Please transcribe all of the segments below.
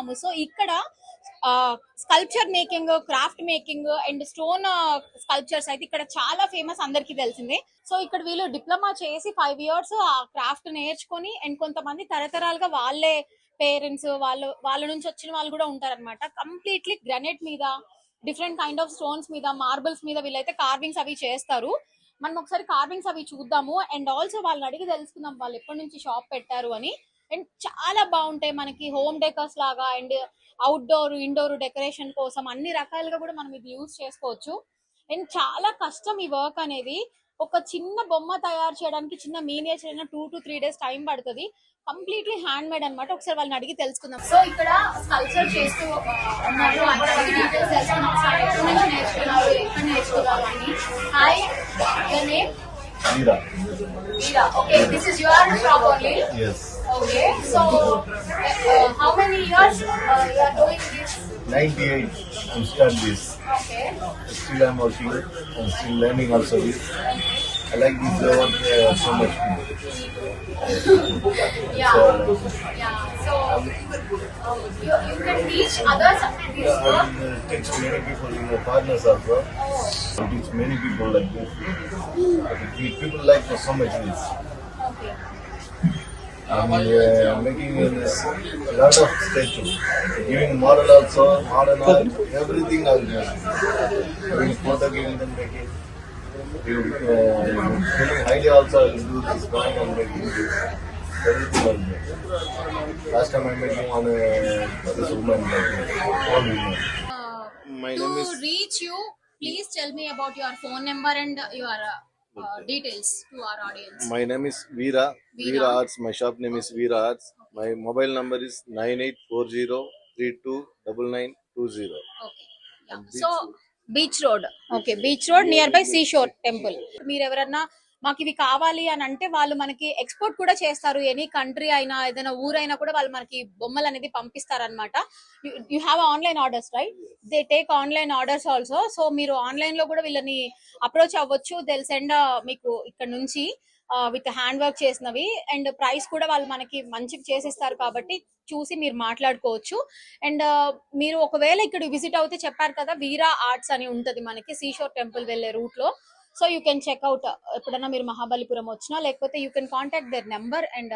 ఉన్నాము. సో ఇక్కడ sculpture making, craft making and stone sculptures అయితే ఇక్కడ చాలా ఫేమస్, అందరికీ తెలిసిందే. సో ఇక్కడ వీళ్ళు డిప్లొమా చేసి 5 years ఆ క్రాఫ్ట్ నేర్చుకొని అండ్ కొంతమంది తరతరాలుగా వాళ్ళే పేరెంట్స్ వాళ్ళ నుంచి వచ్చిన వాళ్ళు కూడా ఉంటారన్నమాట. కంప్లీట్లీ గ్రానైట్ మీద, డిఫరెంట్ కైండ్ ఆఫ్ స్టోన్స్ మీద, మార్బుల్స్ మీద వీళ్ళైతే కార్వింగ్స్ అవి చేస్తారు. మనం ఒకసారి కార్వింగ్స్ అవి చూద్దాము అండ్ ఆల్సో వాళ్ళని అడిగి తెలుసుకుందాం వాళ్ళు ఎప్పటి నుంచి షాప్ పెట్టారు అని. అండ్ చాలా బాగుంటాయి మనకి హోమ్ డెకర్స్ లాగా అండ్ అవుట్డోర్ ఇండోర్ డెకరేషన్ కోసం అన్ని రకాలుగా కూడా మనం ఇది యూజ్ చేసుకోవచ్చు. అండ్ చాలా కష్టం ఈ వర్క్ అనేది. ఒక చిన్న బొమ్మ తయారు చేయడానికి చిన్న మీనియేచర్ అయినా 2 to 3 days టైం పడుతుంది. కంప్లీట్లీ హ్యాండ్ మేడ్ అనమాట. ఒకసారి వాళ్ళని అడిగి తెలుసుకుందాం. సో ఇక్కడ స్కల్ప్చర్ చేస్తూ ఉన్నారు. డీటెయిల్స్ తెలుసుకున్నాం. ఎక్కడి నుంచి నేర్చుకున్నారు, ఎక్కడ నేర్చుకున్నారు అని. Hi, your name? Veera. Veera. Okay, this is your shop only? Yes. Okay, so how many years you are doing this? 98. I'm start this. Okay. Still I'm working. I'm still learning also this. I like this work so much. Yeah. Yeah. So you can teach others this work. I teach many people in the partners also. I teach many people like this. People like so much this. Okay. I'm making a lot of statues. Giving model also, modern art, everything I'll do. Giving photo, giving them making. Giving idea also I'll do this drawing and making this. Everything I'll do. Last time I'm making on this woman like this. All women. My name is... To reach you, please tell me about your phone number and your details to our audience. My name is Veera. Veera. Veera Arts. My shop name is Veera Arts. My mobile number is 9840329920. Okay. Yeah. So beach road. Okay, beach road near by seashore temple. మీరు ఎవరన్నా మాకు ఇవి కావాలి అని అంటే వాళ్ళు మనకి export కూడా చేస్తారు. ఎనీ కంట్రీ అయినా ఏదైనా ఊరైనా కూడా వాళ్ళు మనకి బొమ్మలు అనేది పంపిస్తారనమాట. You have online orders right? They take online orders also. So మీరు ఆన్లైన్ లో కూడా వీళ్ళని అప్రోచ్ అవ్వచ్చు. దే సెండ్ మీకు ఇక్కడ నుంచి విత్ హ్యాండ్ వర్క్ చేసినవి అండ్ ప్రైస్ కూడా వాళ్ళు మనకి మంచిగా చేసిస్తారు కాబట్టి చూసి మీరు మాట్లాడుకోవచ్చు. అండ్ మీరు ఒకవేళ ఇక్కడ విజిట్ అవుతే చెప్పారు కదా వీరా ఆర్ట్స్ అని ఉంటది మనకి సీషోర్ టెంపుల్ వెళ్లే రూట్ లో. సో యూ కెన్ చెక్అవుట్ ఎప్పుడన్నా మీరు మహాబలిపురం వచ్చినా, లేకపోతే you can contact their number and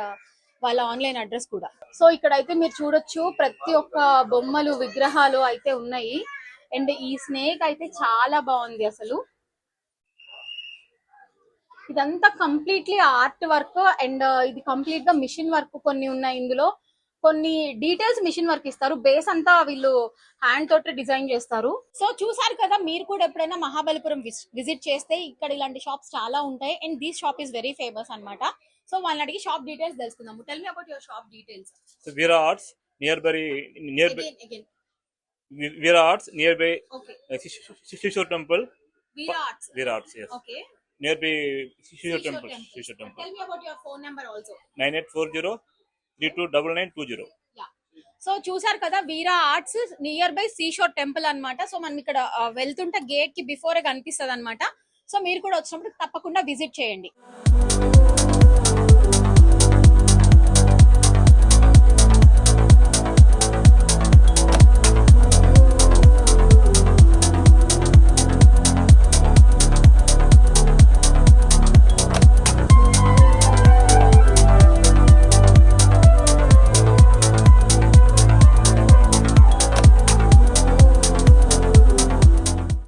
వాళ్ళ ఆన్లైన్ అడ్రస్ కూడా. సో ఇక్కడైతే మీరు చూడొచ్చు ప్రతి ఒక్క బొమ్మలు విగ్రహాలు అయితే ఉన్నాయి. అండ్ ఈ స్నేక్ అయితే చాలా బాగుంది అసలు. ఇదంతా కంప్లీట్లీ ఆర్ట్ వర్క్ అండ్ ఇది కంప్లీట్ గా మిషన్ వర్క్ కొన్ని ఉన్నాయి ఇందులో. కొన్ని డీటెయిల్స్ మిషన్ వర్క్ ఇస్తారు, బేస్ అంతా వీళ్ళు హ్యాండ్ తోటి డిజైన్ చేస్తారు. సో చూసారు కదా, మీరు కూడా ఎప్పుడైనా మహాబలిపురం విజిట్ చేస్తే ఇక్కడ ఇలాంటి షాప్స్ చాలా ఉంటాయి. And this shop is very famous అన్నమాట. సో వాళ్ళని అడిగి షాప్ డీటెయిల్స్ తెలుసుకుందాము. Tell me about your shop details. So Veera Arts nearby Again. Veera Arts nearby Okay. Shishur Temple. Veera Arts. Veera Arts, yes. Okay. Nearby Shishur Seashore Temple. Shishur Tell Temple. me about your phone number also. 9840329920. Yeah. So చూసారు కదా, Veera arts nearby seashore temple అన్నమాట. సో మనం ఇక్కడ వెళ్తుంటే gate కి before కనిపిస్తుంది అనమాట. సో మీరు కూడా వచ్చినప్పుడు తప్పకుండా విజిట్ చేయండి.